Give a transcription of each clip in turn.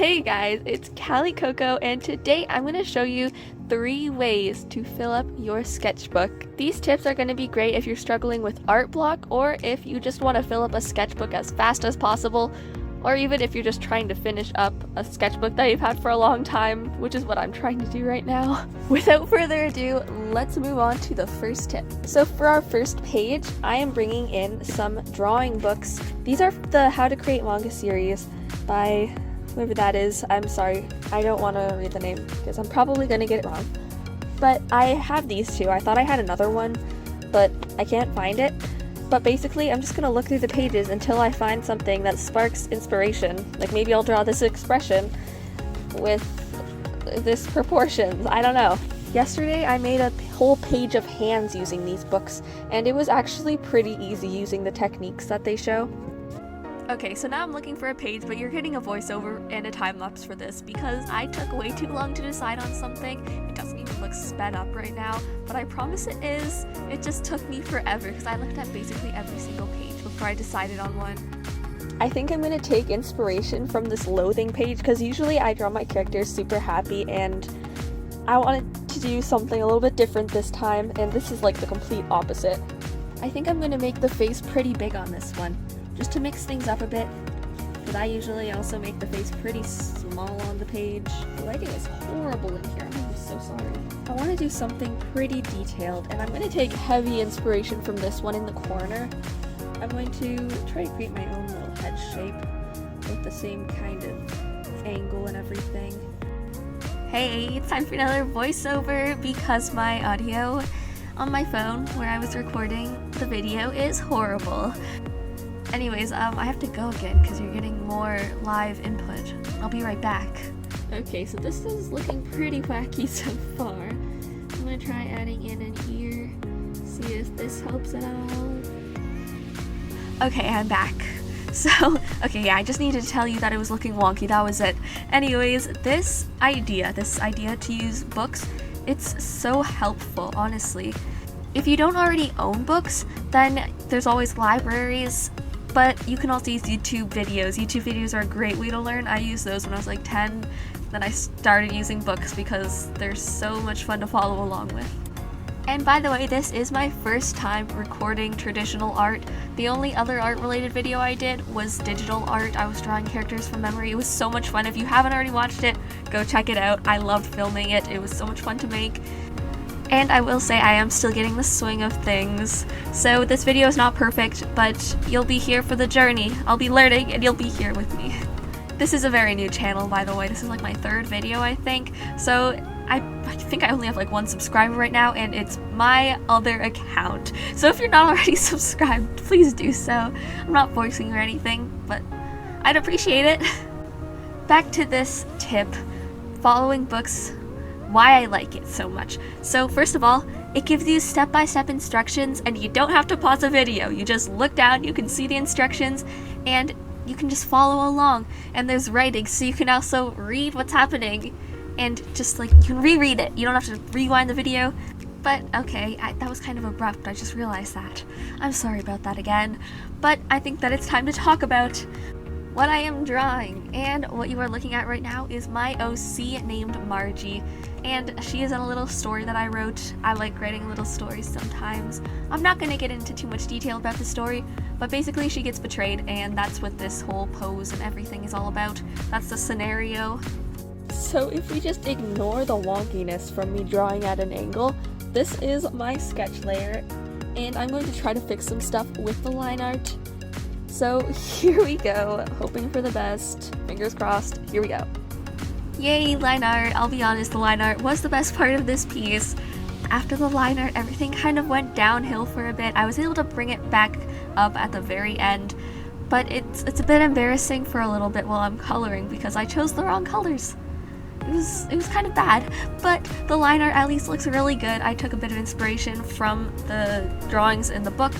Hey guys, it's Callie Coco, and today I'm going to show you 3 ways to fill up your sketchbook. These tips are going to be great if you're struggling with art block, or if you just want to fill up a sketchbook as fast as possible, or even if you're just trying to finish up a sketchbook that you've had for a long time, which is what I'm trying to do right now. Without further ado, let's move on to the first tip. So for our first page, I am bringing in some drawing books. These are the How to Create Manga series by whoever that is. I'm sorry, I don't want to read the name because I'm probably going to get it wrong. But I have these two. I thought I had another one, but I can't find it. But basically, I'm just going to look through the pages until I find something that sparks inspiration. Like maybe I'll draw this expression with this proportions. I don't know. Yesterday, I made a whole page of hands using these books, and it was actually pretty easy using the techniques that they show. Okay, so now I'm looking for a page, but you're getting a voiceover and a time-lapse for this because I took way too long to decide on something. It doesn't even look sped up right now, but I promise it is. It just took me forever because I looked at basically every single page before I decided on one. I think I'm going to take inspiration from this loathing page because usually I draw my characters super happy, and I wanted to do something a little bit different this time, and this is like the complete opposite. I think I'm going to make the face pretty big on this one, just to mix things up a bit, but I usually also make the face pretty small on the page. The lighting is horrible in here, I'm so sorry. I want to do something pretty detailed, and I'm going to take heavy inspiration from this one in the corner. I'm going to try to create my own little head shape with the same kind of angle and everything. Hey, it's time for another voiceover because my audio on my phone where I was recording the video is horrible. Anyways, I have to go again because you're getting more live input. I'll be right back. Okay, so this is looking pretty wacky so far. I'm gonna try adding in an ear, see if this helps at all. Okay, I'm back. So, okay, yeah, I just needed to tell you that it was looking wonky, that was it. Anyways, this idea to use books, it's so helpful, honestly. If you don't already own books, then there's always libraries, but you can also use YouTube videos. YouTube videos are a great way to learn. I used those when I was like 10, then I started using books because they're so much fun to follow along with. And by the way, this is my first time recording traditional art. The only other art-related video I did was digital art. I was drawing characters from memory. It was so much fun. If you haven't already watched it, go check it out. I loved filming it. It was so much fun to make. And I will say I am still getting the swing of things. So this video is not perfect, but you'll be here for the journey. I'll be learning and you'll be here with me. This is a very new channel, by the way. This is like my 3rd video, I think. So I think I only have like 1 subscriber right now, and it's my other account. So if you're not already subscribed, please do so. I'm not forcing you or anything, but I'd appreciate it. Back to this tip, following books, why I like it so much. So first of all, it gives you step-by-step instructions, and you don't have to pause a video. You just look down, you can see the instructions, and you can just follow along. And there's writing, so you can also read what's happening, and just like, you can reread it. You don't have to rewind the video. But okay, that was kind of abrupt, I just realized that. I'm sorry about that again. But I think that it's time to talk about what I am drawing, and what you are looking at right now is my OC named Margie, and she is in a little story that I wrote. I like writing little stories sometimes. I'm not going to get into too much detail about the story, but basically she gets betrayed, and that's what this whole pose and everything is all about. That's the scenario. So if we just ignore the wonkiness from me drawing at an angle, this is my sketch layer, and I'm going to try to fix some stuff with the line art. So here we go, hoping for the best, fingers crossed, here we go. Yay, line art. I'll be honest, the line art was the best part of this piece. After the line art, everything kind of went downhill for a bit. I was able to bring it back up at the very end, but it's a bit embarrassing for a little bit while I'm coloring because I chose the wrong colors. It was kind of bad, but the line art at least looks really good. I took a bit of inspiration from the drawings in the book,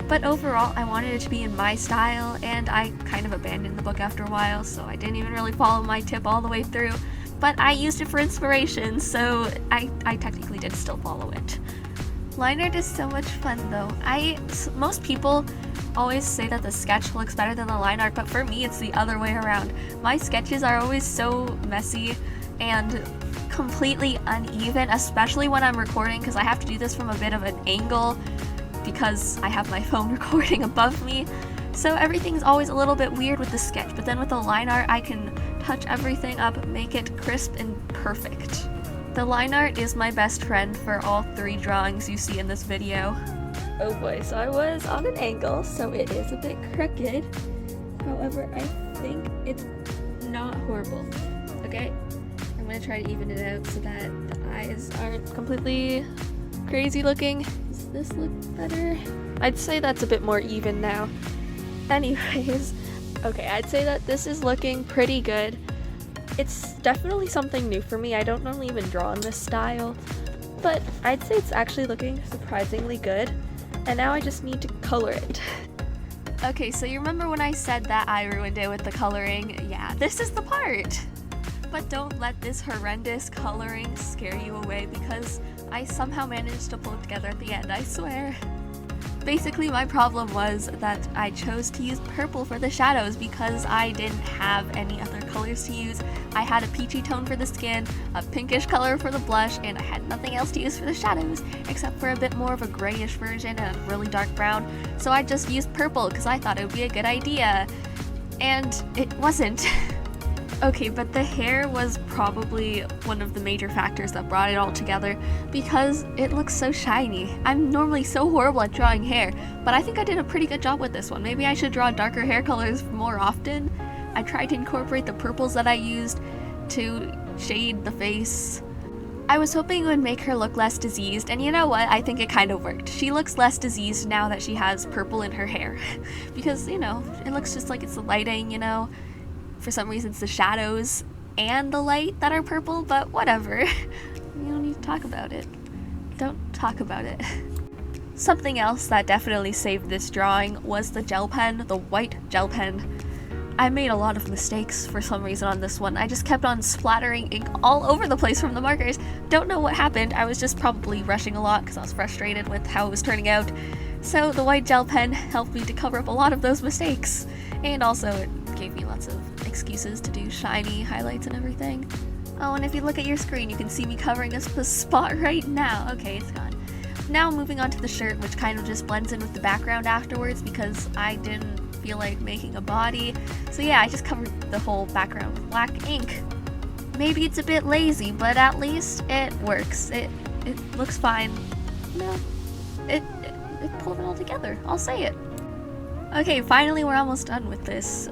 but overall I wanted it to be in my style, and I kind of abandoned the book after a while, so I didn't even really follow my tip all the way through, but I used it for inspiration, so I technically did still follow it. Line art is so much fun though. Most people always say that the sketch looks better than the line art, but for me it's the other way around. My sketches are always so messy and completely uneven, especially when I'm recording, because I have to do this from a bit of an angle because I have my phone recording above me. So everything's always a little bit weird with the sketch, but then with the line art I can touch everything up, make it crisp and perfect. The line art is my best friend for all 3 drawings you see in this video. Oh boy, so I was on an angle, so it is a bit crooked. However, I think it's not horrible. Okay, I'm gonna try to even it out so that the eyes aren't completely crazy looking. Does this look better? I'd say that's a bit more even now. Anyways, okay, I'd say that this is looking pretty good. It's definitely something new for me. I don't normally even draw in this style, but I'd say it's actually looking surprisingly good. And now I just need to color it. Okay, so you remember when I said that I ruined it with the coloring? Yeah, this is the part! But don't let this horrendous coloring scare you away, because I somehow managed to pull it together at the end, I swear. Basically, my problem was that I chose to use purple for the shadows because I didn't have any other colors to use. I had a peachy tone for the skin, a pinkish color for the blush, and I had nothing else to use for the shadows, except for a bit more of a grayish version and a really dark brown. So I just used purple because I thought it would be a good idea. And it wasn't. Okay, but the hair was probably one of the major factors that brought it all together because it looks so shiny. I'm normally so horrible at drawing hair, but I think I did a pretty good job with this one. Maybe I should draw darker hair colors more often. I tried to incorporate the purples that I used to shade the face. I was hoping it would make her look less diseased, and you know what? I think it kind of worked. She looks less diseased now that she has purple in her hair because, you know, it looks just like it's the lighting, you know? For some reason it's the shadows and the light that are purple, but whatever. You don't need to talk about it. Don't talk about it. Something else that definitely saved this drawing was the gel pen, the white gel pen. I made a lot of mistakes for some reason on this one. I just kept on splattering ink all over the place from the markers. Don't know what happened. I was just probably rushing a lot because I was frustrated with how it was turning out. So the white gel pen helped me to cover up a lot of those mistakes. And also it gave me lots of excuses to do shiny highlights and everything. Oh, and if you look at your screen, you can see me covering this spot right now. Okay, it's gone. Now moving on to the shirt, which kind of just blends in with the background afterwards because I didn't feel like making a body. So yeah, I just covered the whole background with black ink. Maybe it's a bit lazy, but at least it works. It looks fine. No, it pulled it all together. I'll say it. Okay, finally we're almost done with this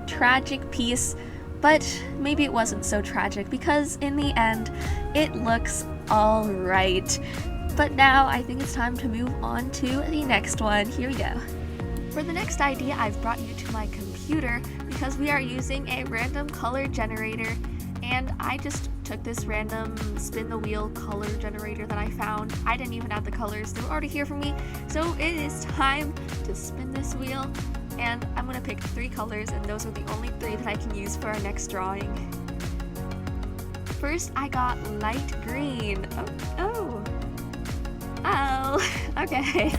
tragic piece, but maybe it wasn't so tragic because in the end it looks all right. But now I think it's time to move on to the next one. Here we go. For the next idea, I've brought you to my computer because we are using a random color generator, and I just took this random spin the wheel color generator that I found. I didn't even have the colors, they were already here for me. So it is time to spin this wheel, and I'm gonna pick 3 colors, and those are the only 3 that I can use for our next drawing. First, I got light green. Oh, okay.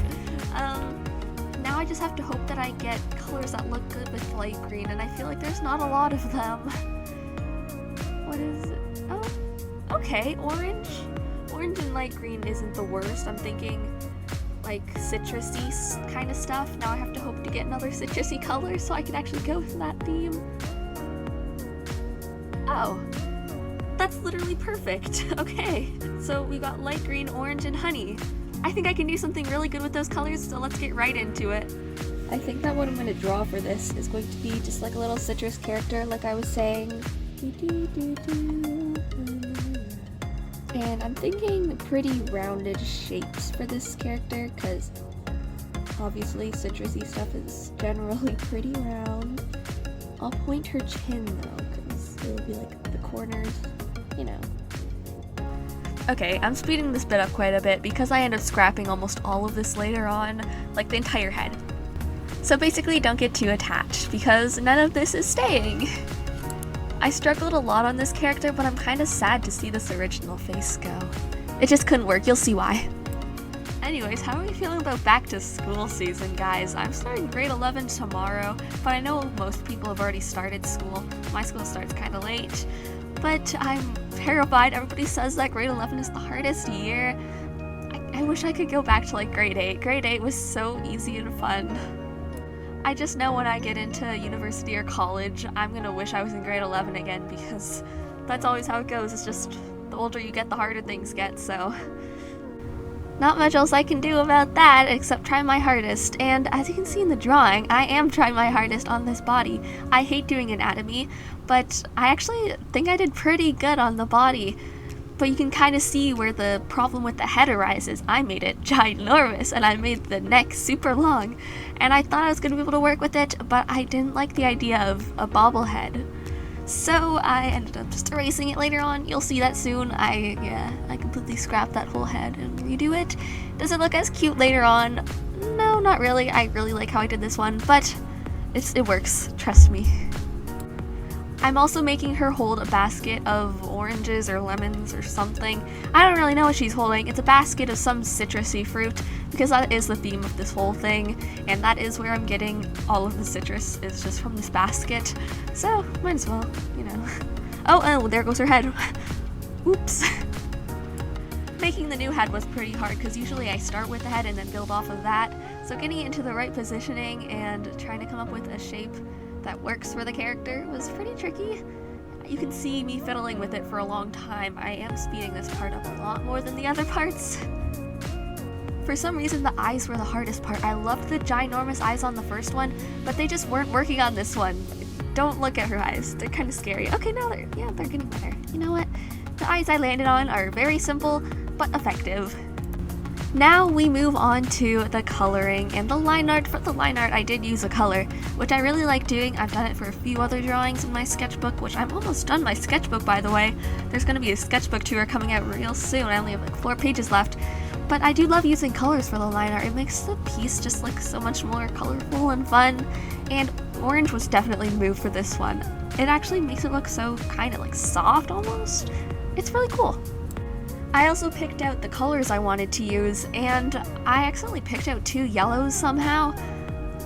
Now I just have to hope that I get colors that look good with light green, and I feel like there's not a lot of them. What is it? Oh, okay, orange. Orange and light green isn't the worst. I'm thinking like citrusy kind of stuff. Now I have to hope to get another citrusy color so I can actually go with that theme. Oh, that's literally perfect. Okay, so we got light green, orange, and honey. I think I can do something really good with those colors, so let's get right into it. I think that what I'm going to draw for this is going to be just like a little citrus character, like I was saying. And I'm thinking pretty rounded shapes for this character, because obviously citrusy stuff is generally pretty round. I'll point her chin though, because it will be like the corners, you know. Okay, I'm speeding this bit up quite a bit because I end up scrapping almost all of this later on, like the entire head. So basically don't get too attached because none of this is staying. I struggled a lot on this character, but I'm kind of sad to see this original face go. It just couldn't work, you'll see why. Anyways, how are we feeling about back to school season, guys? I'm starting grade 11 tomorrow, but I know most people have already started school. My school starts kind of late, but I'm terrified. Everybody says that grade 11 is the hardest year. I wish I could go back to like grade 8. Grade 8 was so easy and fun. I just know when I get into university or college, I'm gonna wish I was in grade 11 again, because that's always how it goes. It's just the older you get, the harder things get, so not much else I can do about that except try my hardest. And as you can see in the drawing, I am trying my hardest on this body. I hate doing anatomy, but I actually think I did pretty good on the body. But you can kind of see where the problem with the head arises. I made it ginormous, and I made the neck super long. And I thought I was going to be able to work with it, but I didn't like the idea of a bobblehead. So I ended up just erasing it later on. You'll see that soon. I completely scrapped that whole head and redo it. Does it look as cute later on? No, not really. I really like how I did this one, but it works, trust me. I'm also making her hold a basket of oranges or lemons or something. I don't really know what she's holding. It's a basket of some citrusy fruit, because that is the theme of this whole thing, and that is where I'm getting all of the citrus, is just from this basket. So, might as well, you know. Oh, there goes her head. Oops. Making the new head was pretty hard, because usually I start with the head and then build off of that. So getting it into the right positioning and trying to come up with a shape that works for the character was pretty tricky. You can see me fiddling with it for a long time. I am speeding this part up a lot more than the other parts. For some reason, the eyes were the hardest part. I loved the ginormous eyes on the first one, but they just weren't working on this one. Don't look at her eyes. They're kind of scary. Okay, now they're getting better. You know what? The eyes I landed on are very simple, but effective. Now we move on to the coloring and the line art. For the line art, I did use a color, which I really like doing. I've done it for a few other drawings in my sketchbook, which I'm almost done my sketchbook, by the way. There's going to be a sketchbook tour coming out real soon. I only have like 4 pages left. But I do love using colors for the line art. It makes the piece just look so much more colorful and fun. And orange was definitely the move for this one. It actually makes it look so kind of like soft almost. It's really cool. I also picked out the colors I wanted to use, and I accidentally picked out 2 yellows somehow,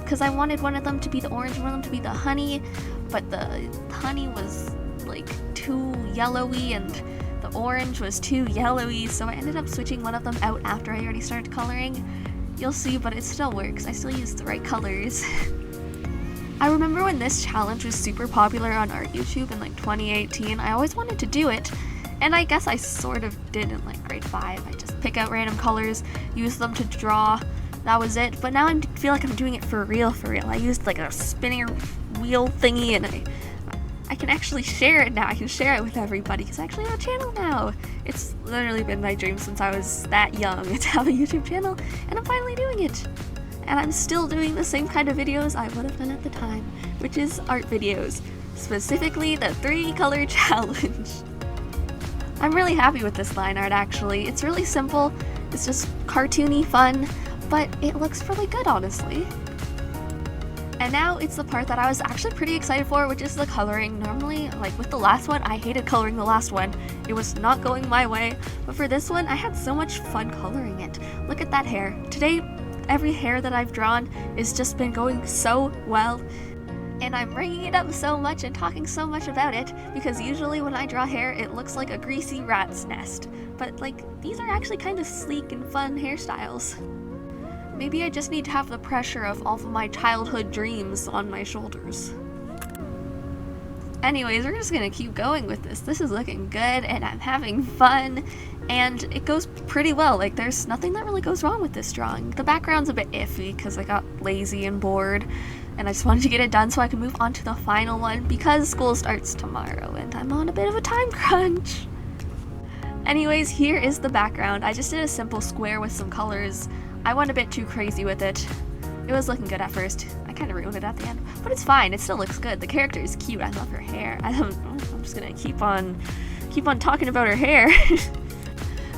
because I wanted one of them to be the orange, one of them to be the honey, but the honey was like too yellowy and the orange was too yellowy, so I ended up switching one of them out after I already started coloring. You'll see, but it still works. I still used the right colors. I remember when this challenge was super popular on art YouTube in like 2018, I always wanted to do it. And I guess I sort of did in like grade 5. I just pick out random colors, use them to draw. That was it. But now I feel like I'm doing it for real. I used like a spinning wheel thingy, and I can actually share it now. I can share it with everybody because I actually have a channel now. It's literally been my dream since I was that young to have a YouTube channel, and I'm finally doing it. And I'm still doing the same kind of videos I would have done at the time, which is art videos, specifically the 3-color challenge. I'm really happy with this line art, actually. It's really simple, it's just cartoony fun, but it looks really good, honestly. And now it's the part that I was actually pretty excited for, which is the coloring. Normally, like with the last one, I hated coloring the last one. It was not going my way, but for this one, I had so much fun coloring it. Look at that hair. Today, every hair that I've drawn has just been going so well. And I'm bringing it up so much and talking so much about it because usually when I draw hair, it looks like a greasy rat's nest. But like, these are actually kind of sleek and fun hairstyles. Maybe I just need to have the pressure of all of my childhood dreams on my shoulders. Anyways, we're just gonna keep going with this. This is looking good and I'm having fun and it goes pretty well. Like, there's nothing that really goes wrong with this drawing. The background's a bit iffy because I got lazy and bored and I just wanted to get it done so I can move on to the final one because school starts tomorrow and I'm on a bit of a time crunch. Anyways, here is the background. I just did a simple square with some colors. I went a bit too crazy with it. It was looking good at first. I kind of ruined it at the end, but it's fine. It still looks good. The character is cute. I love her hair. I'm just gonna keep on talking about her hair.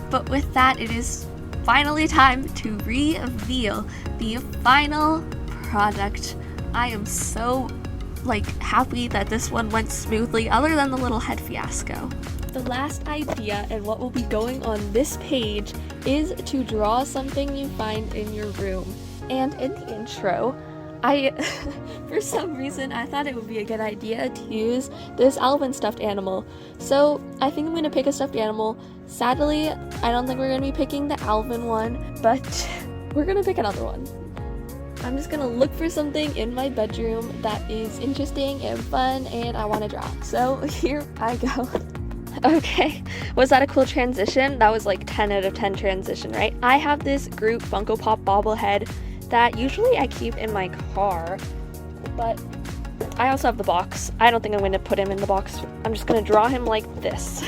But with that, it is finally time to reveal the final product. I am so like happy that this one went smoothly, other than the little head fiasco. The last idea and what will be going on this page is to draw something you find in your room. And in the intro, for some reason, I thought it would be a good idea to use this Alvin stuffed animal. So I think I'm going to pick a stuffed animal. Sadly, I don't think we're going to be picking the Alvin one, but we're going to pick another one. I'm just going to look for something in my bedroom that is interesting and fun and I want to draw. So here I go. Okay, was that a cool transition? That was like 10 out of 10 transition, right? I have this Groot Funko Pop bobblehead that usually I keep in my car, but I also have the box. I don't think I'm going to put him in the box. I'm just going to draw him like this.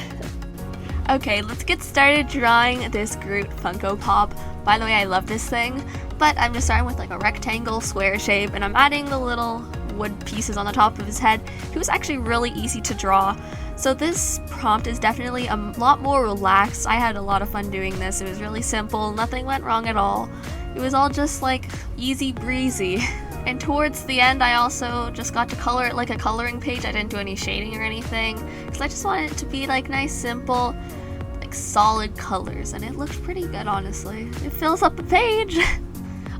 Okay, let's get started drawing this Groot Funko Pop. By the way, I love this thing, but I'm just starting with like a rectangle square shape, and I'm adding the little wood pieces on the top of his head. He was actually really easy to draw. So this prompt is definitely a lot more relaxed. I had a lot of fun doing this. It was really simple. Nothing went wrong at all. It was all just like easy breezy. And towards the end, I also just got to color it like a coloring page. I didn't do any shading or anything because I just wanted it to be like nice, simple, like solid colors. And it looked pretty good, honestly. It fills up the page.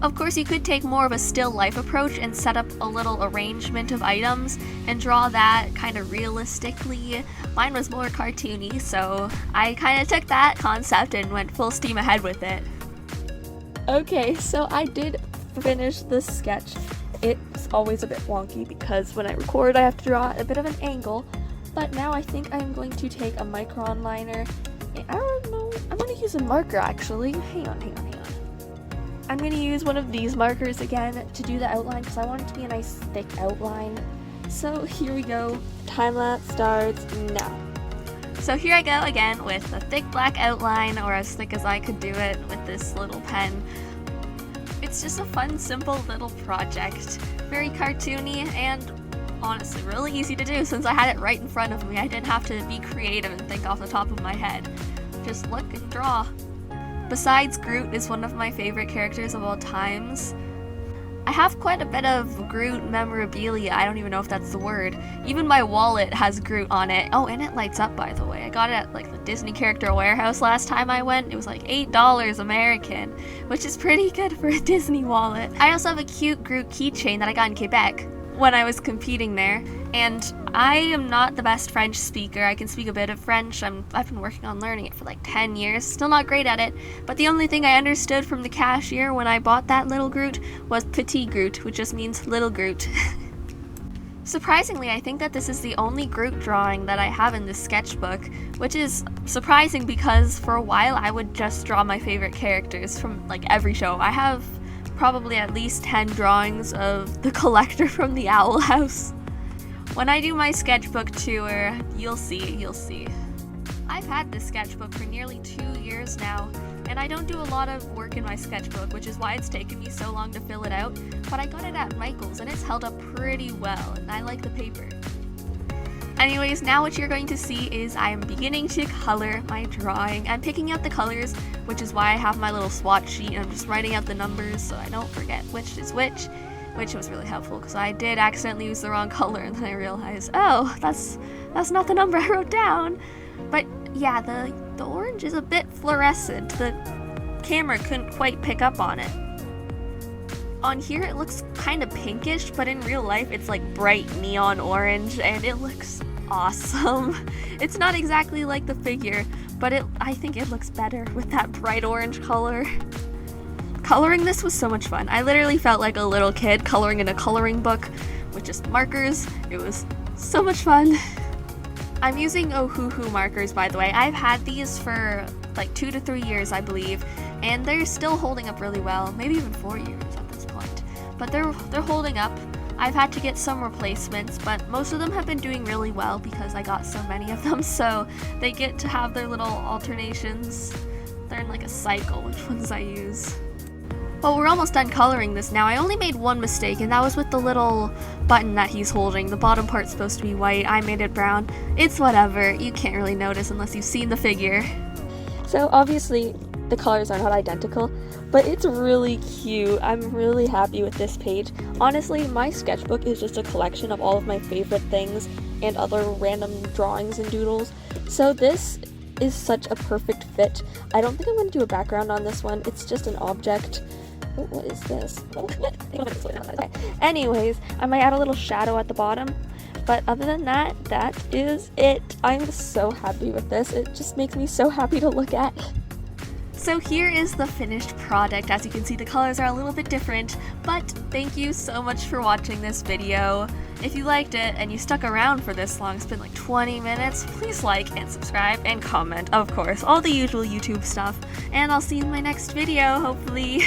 Of course, you could take more of a still life approach and set up a little arrangement of items and draw that kind of realistically. Mine was more cartoony, so I kind of took that concept and went full steam ahead with it. Okay, so I did finish the sketch. It's always a bit wonky because when I record I have to draw at a bit of an angle, but now I think I'm going to take a micron liner. I don't know, I'm going to use a marker actually. Hang on. I'm going to use one of these markers again to do the outline because I want it to be a nice thick outline. So here we go. Time lapse starts now. So here I go again with a thick black outline, or as thick as I could do it with this little pen. It's just a fun, simple little project. Very cartoony and honestly really easy to do since I had it right in front of me. I didn't have to be creative and think off the top of my head. Just look and draw. Besides, Groot is one of my favorite characters of all times. I have quite a bit of Groot memorabilia. I don't even know if that's the word. Even my wallet has Groot on it. Oh, and it lights up, by the way. I got it at like the Disney Character Warehouse last time I went. It was like $8 American, which is pretty good for a Disney wallet. I also have a cute Groot keychain that I got in Quebec when I was competing there. And I am not the best French speaker. I can speak a bit of French. I've been working on learning it for like 10 years. Still not great at it. But the only thing I understood from the cashier when I bought that little Groot was Petit Groot, which just means little Groot. Surprisingly, I think that this is the only Groot drawing that I have in this sketchbook, which is surprising because for a while I would just draw my favorite characters from like every show. I have probably at least 10 drawings of the collector from the Owl House. When I do my sketchbook tour, you'll see. I've had this sketchbook for nearly 2 years now, and I don't do a lot of work in my sketchbook, which is why it's taken me so long to fill it out, but I got it at Michael's and it's held up pretty well, and I like the paper. Anyways, now what you're going to see is I am beginning to color my drawing. I'm picking out the colors, which is why I have my little swatch sheet, and I'm just writing out the numbers so I don't forget which is which was really helpful because I did accidentally use the wrong color and then I realized, oh, that's not the number I wrote down. But yeah, the orange is a bit fluorescent. The camera couldn't quite pick up on it. On here it looks kind of pinkish, but in real life it's like bright neon orange and it looks awesome. It's not exactly like the figure, but I think it looks better with that bright orange color. Coloring this was so much fun. I literally felt like a little kid coloring in a coloring book with just markers. It was so much fun. I'm using Ohuhu markers, by the way. I've had these for like 2 to 3 years, I believe, and they're still holding up really well. Maybe even 4 years at this point. But they're holding up. I've had to get some replacements, but most of them have been doing really well because I got so many of them, so they get to have their little alternations. They're in like a cycle, which ones I use. Well, we're almost done coloring this now. I only made one mistake, and that was with the little button that he's holding. The bottom part's supposed to be white. I made it brown. It's whatever. You can't really notice unless you've seen the figure. So obviously, the colors are not identical, but it's really cute. I'm really happy with this page. Honestly, my sketchbook is just a collection of all of my favorite things and other random drawings and doodles, so this is such a perfect fit. I don't think I'm going to do a background on this one. It's just an object. Oh, what is this? Anyways, I might add a little shadow at the bottom. But other than that, that is it. I'm so happy with this. It just makes me so happy to look at. So here is the finished product. As you can see, the colors are a little bit different, but thank you so much for watching this video. If you liked it and you stuck around for this long, it's been like 20 minutes, please like and subscribe and comment, of course, all the usual YouTube stuff. And I'll see you in my next video, hopefully.